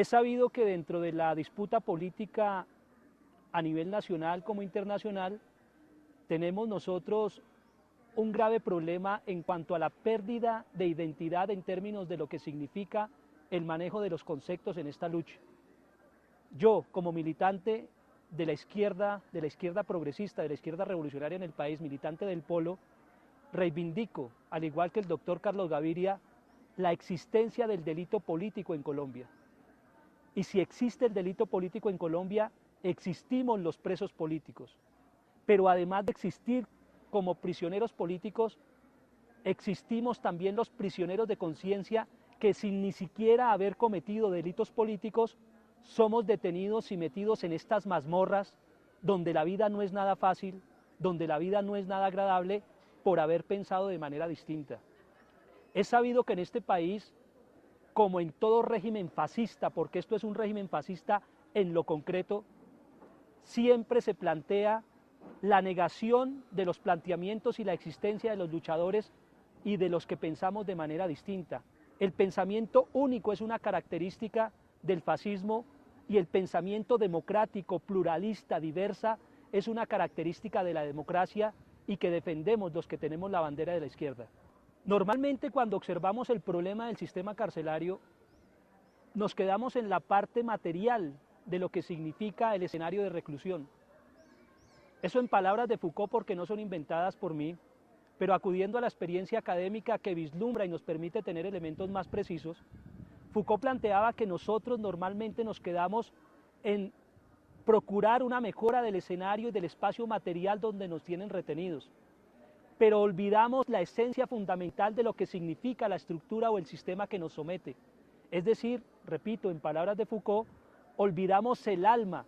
Es sabido que dentro de la disputa política a nivel nacional como internacional, tenemos nosotros un grave problema en cuanto a la pérdida de identidad en términos de lo que significa el manejo de los conceptos en esta lucha. Yo, como militante de la izquierda progresista, de la izquierda revolucionaria en el país, militante del Polo, reivindico, al igual que el doctor Carlos Gaviria, la existencia del delito político en Colombia. Y si existe el delito político en Colombia, existimos los presos políticos. Pero además de existir como prisioneros políticos, existimos también los prisioneros de conciencia que sin ni siquiera haber cometido delitos políticos, somos detenidos y metidos en estas mazmorras donde la vida no es nada fácil, donde la vida no es nada agradable por haber pensado de manera distinta. Es sabido que en este país, como en todo régimen fascista, porque esto es un régimen fascista en lo concreto, siempre se plantea la negación de los planteamientos y la existencia de los luchadores y de los que pensamos de manera distinta. El pensamiento único es una característica del fascismo y el pensamiento democrático, pluralista, diversa, es una característica de la democracia y que defendemos los que tenemos la bandera de la izquierda. Normalmente cuando observamos el problema del sistema carcelario, nos quedamos en la parte material de lo que significa el escenario de reclusión. Eso en palabras de Foucault, porque no son inventadas por mí, pero acudiendo a la experiencia académica que vislumbra y nos permite tener elementos más precisos, Foucault planteaba que nosotros normalmente nos quedamos en procurar una mejora del escenario y del espacio material donde nos tienen retenidos, pero olvidamos la esencia fundamental de lo que significa la estructura o el sistema que nos somete. Es decir, repito, en palabras de Foucault, olvidamos el alma,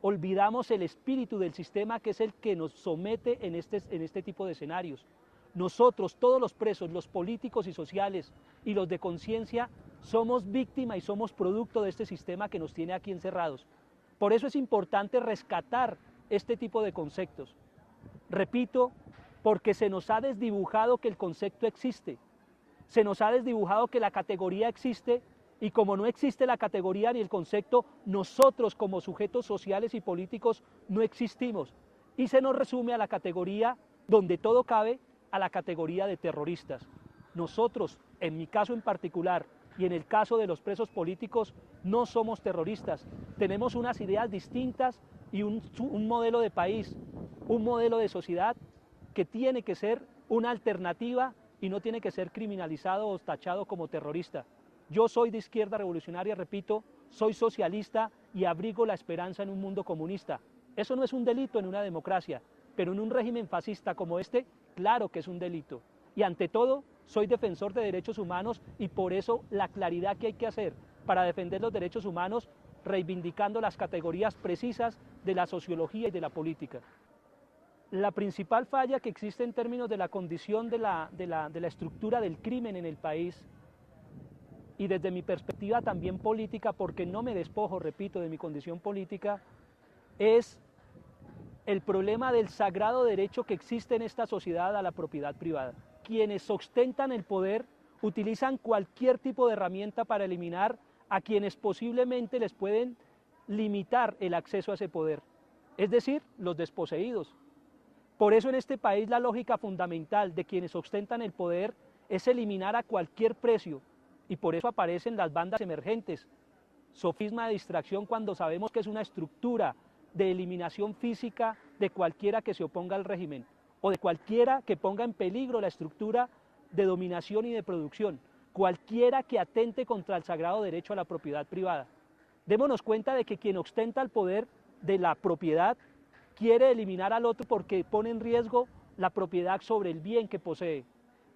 olvidamos el espíritu del sistema que es el que nos somete en este tipo de escenarios. Nosotros, todos los presos, los políticos y sociales y los de conciencia, somos víctima y somos producto de este sistema que nos tiene aquí encerrados. Por eso es importante rescatar este tipo de conceptos. Repito, porque se nos ha desdibujado que el concepto existe, se nos ha desdibujado que la categoría existe y como no existe la categoría ni el concepto, nosotros como sujetos sociales y políticos no existimos y se nos resume a la categoría donde todo cabe, a la categoría de terroristas. Nosotros, en mi caso en particular y en el caso de los presos políticos, no somos terroristas, tenemos unas ideas distintas y un modelo de país, un modelo de sociedad que tiene que ser una alternativa y no tiene que ser criminalizado o tachado como terrorista. Yo soy de izquierda revolucionaria, repito, soy socialista y abrigo la esperanza en un mundo comunista. Eso no es un delito en una democracia, pero en un régimen fascista como este, claro que es un delito. Y ante todo, soy defensor de derechos humanos y por eso la claridad que hay que hacer para defender los derechos humanos, reivindicando las categorías precisas de la sociología y de la política. La principal falla que existe en términos de la condición de la estructura del crimen en el país y desde mi perspectiva también política, porque no me despojo, repito, de mi condición política, es el problema del sagrado derecho que existe en esta sociedad a la propiedad privada. Quienes ostentan el poder utilizan cualquier tipo de herramienta para eliminar a quienes posiblemente les pueden limitar el acceso a ese poder, es decir, los desposeídos. Por eso en este país la lógica fundamental de quienes ostentan el poder es eliminar a cualquier precio y por eso aparecen las bandas emergentes, sofisma de distracción cuando sabemos que es una estructura de eliminación física de cualquiera que se oponga al régimen o de cualquiera que ponga en peligro la estructura de dominación y de producción, cualquiera que atente contra el sagrado derecho a la propiedad privada. Démonos cuenta de que quien ostenta el poder de la propiedad quiere eliminar al otro porque pone en riesgo la propiedad sobre el bien que posee.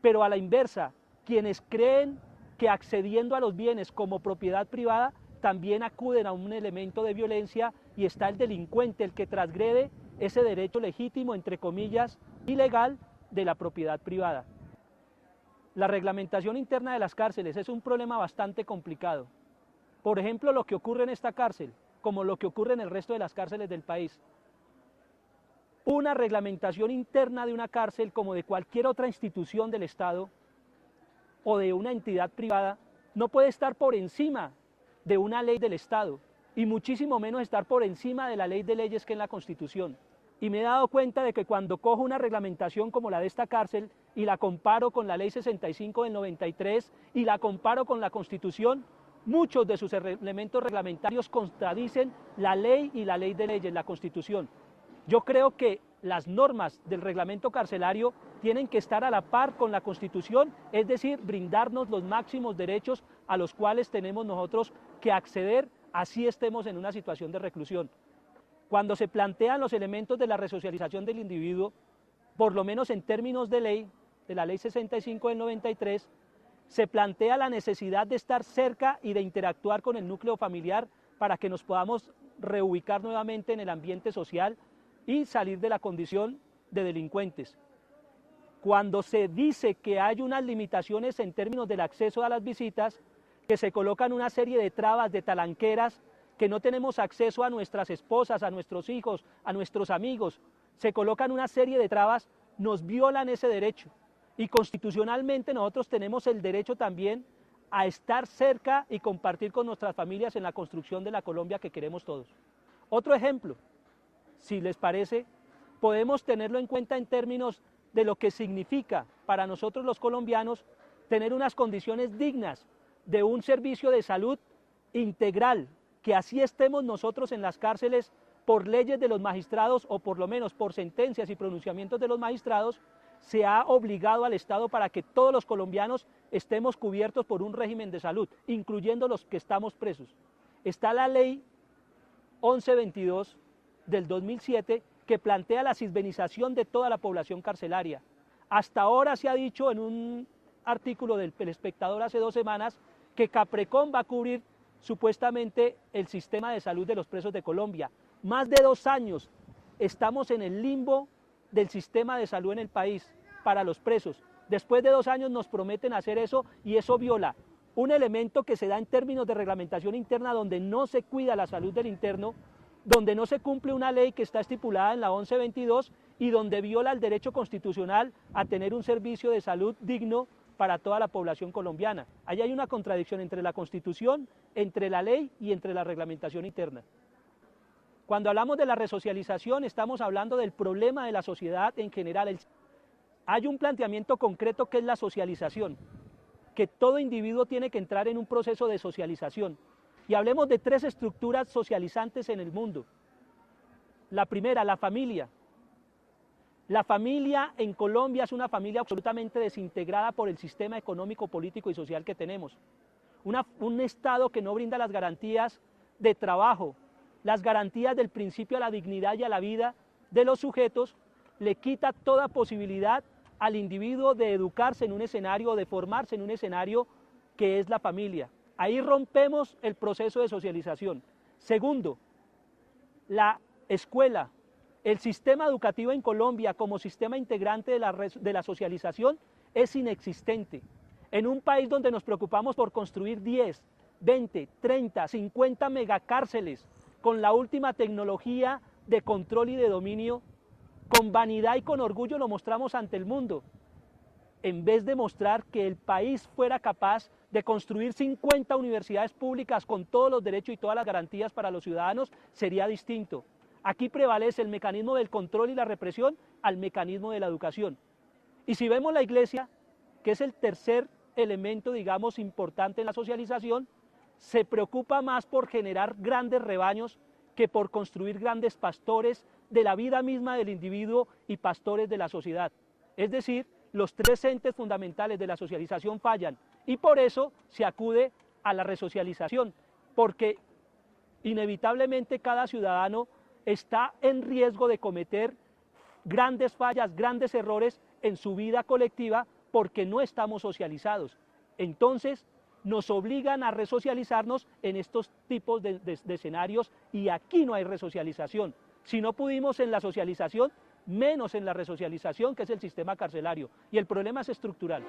Pero a la inversa, quienes creen que accediendo a los bienes como propiedad privada también acuden a un elemento de violencia y está el delincuente, el que transgrede ese derecho legítimo, entre comillas, ilegal de la propiedad privada. La reglamentación interna de las cárceles es un problema bastante complicado. Por ejemplo, lo que ocurre en esta cárcel, como lo que ocurre en el resto de las cárceles del país. Una reglamentación interna de una cárcel, como de cualquier otra institución del Estado o de una entidad privada, no puede estar por encima de una ley del Estado y muchísimo menos estar por encima de la ley de leyes que es la Constitución. Y me he dado cuenta de que cuando cojo una reglamentación como la de esta cárcel y la comparo con la ley 65 del 93 y la comparo con la Constitución, muchos de sus elementos reglamentarios contradicen la ley y la ley de leyes, la Constitución. Yo creo que las normas del reglamento carcelario tienen que estar a la par con la Constitución, es decir, brindarnos los máximos derechos a los cuales tenemos nosotros que acceder, así estemos en una situación de reclusión. Cuando se plantean los elementos de la resocialización del individuo, por lo menos en términos de ley, de la ley 65 del 93, se plantea la necesidad de estar cerca y de interactuar con el núcleo familiar para que nos podamos reubicar nuevamente en el ambiente social y salir de la condición de delincuentes. Cuando se dice que hay unas limitaciones en términos del acceso a las visitas, que se colocan una serie de trabas, de talanqueras, que no tenemos acceso a nuestras esposas, a nuestros hijos, a nuestros amigos, se colocan una serie de trabas, nos violan ese derecho. Y constitucionalmente nosotros tenemos el derecho también a estar cerca y compartir con nuestras familias en la construcción de la Colombia que queremos todos. Otro ejemplo, si les parece, podemos tenerlo en cuenta en términos de lo que significa para nosotros los colombianos tener unas condiciones dignas de un servicio de salud integral, que así estemos nosotros en las cárceles por leyes de los magistrados o por lo menos por sentencias y pronunciamientos de los magistrados, se ha obligado al Estado para que todos los colombianos estemos cubiertos por un régimen de salud, incluyendo los que estamos presos. Está la ley 1122 del 2007 que plantea la cisbenización de toda la población carcelaria. Hasta ahora se ha dicho en un artículo del El Espectador hace 2 semanas que Caprecon va a cubrir supuestamente el sistema de salud de los presos de Colombia. Más de 2 años estamos en el limbo del sistema de salud en el país para los presos. Después de 2 años nos prometen hacer eso y eso viola un elemento que se da en términos de reglamentación interna donde no se cuida la salud del interno, donde no se cumple una ley que está estipulada en la 1122 y donde viola el derecho constitucional a tener un servicio de salud digno para toda la población colombiana. Ahí hay una contradicción entre la Constitución, entre la ley y entre la reglamentación interna. Cuando hablamos de la resocialización, estamos hablando del problema de la sociedad en general. Hay un planteamiento concreto que es la socialización, que todo individuo tiene que entrar en un proceso de socialización. Y hablemos de 3 estructuras socializantes en el mundo. La primera, la familia. La familia en Colombia es una familia absolutamente desintegrada por el sistema económico, político y social que tenemos. Un Estado que no brinda las garantías de trabajo, las garantías del principio a la dignidad y a la vida de los sujetos, le quita toda posibilidad al individuo de educarse en un escenario, de formarse en un escenario que es la familia. Ahí rompemos el proceso de socialización. Segundo, la escuela. El sistema educativo en Colombia como sistema integrante de la socialización es inexistente. En un país donde nos preocupamos por construir 10, 20, 30, 50 megacárceles con la última tecnología de control y de dominio, con vanidad y con orgullo lo mostramos ante el mundo, en vez de mostrar que el país fuera capaz de construir 50 universidades públicas con todos los derechos y todas las garantías para los ciudadanos, sería distinto. Aquí prevalece el mecanismo del control y la represión al mecanismo de la educación. Y si vemos la iglesia, que es el tercer elemento, digamos, importante en la socialización, se preocupa más por generar grandes rebaños que por construir grandes pastores de la vida misma del individuo y pastores de la sociedad. Es decir, los 3 entes fundamentales de la socialización fallan y por eso se acude a la resocialización, porque inevitablemente cada ciudadano está en riesgo de cometer grandes fallas, grandes errores en su vida colectiva porque no estamos socializados. Entonces, nos obligan a resocializarnos en estos tipos de escenarios y aquí no hay resocialización. Si no pudimos en la socialización, menos en la resocialización, que es el sistema carcelario. Y el problema es estructural.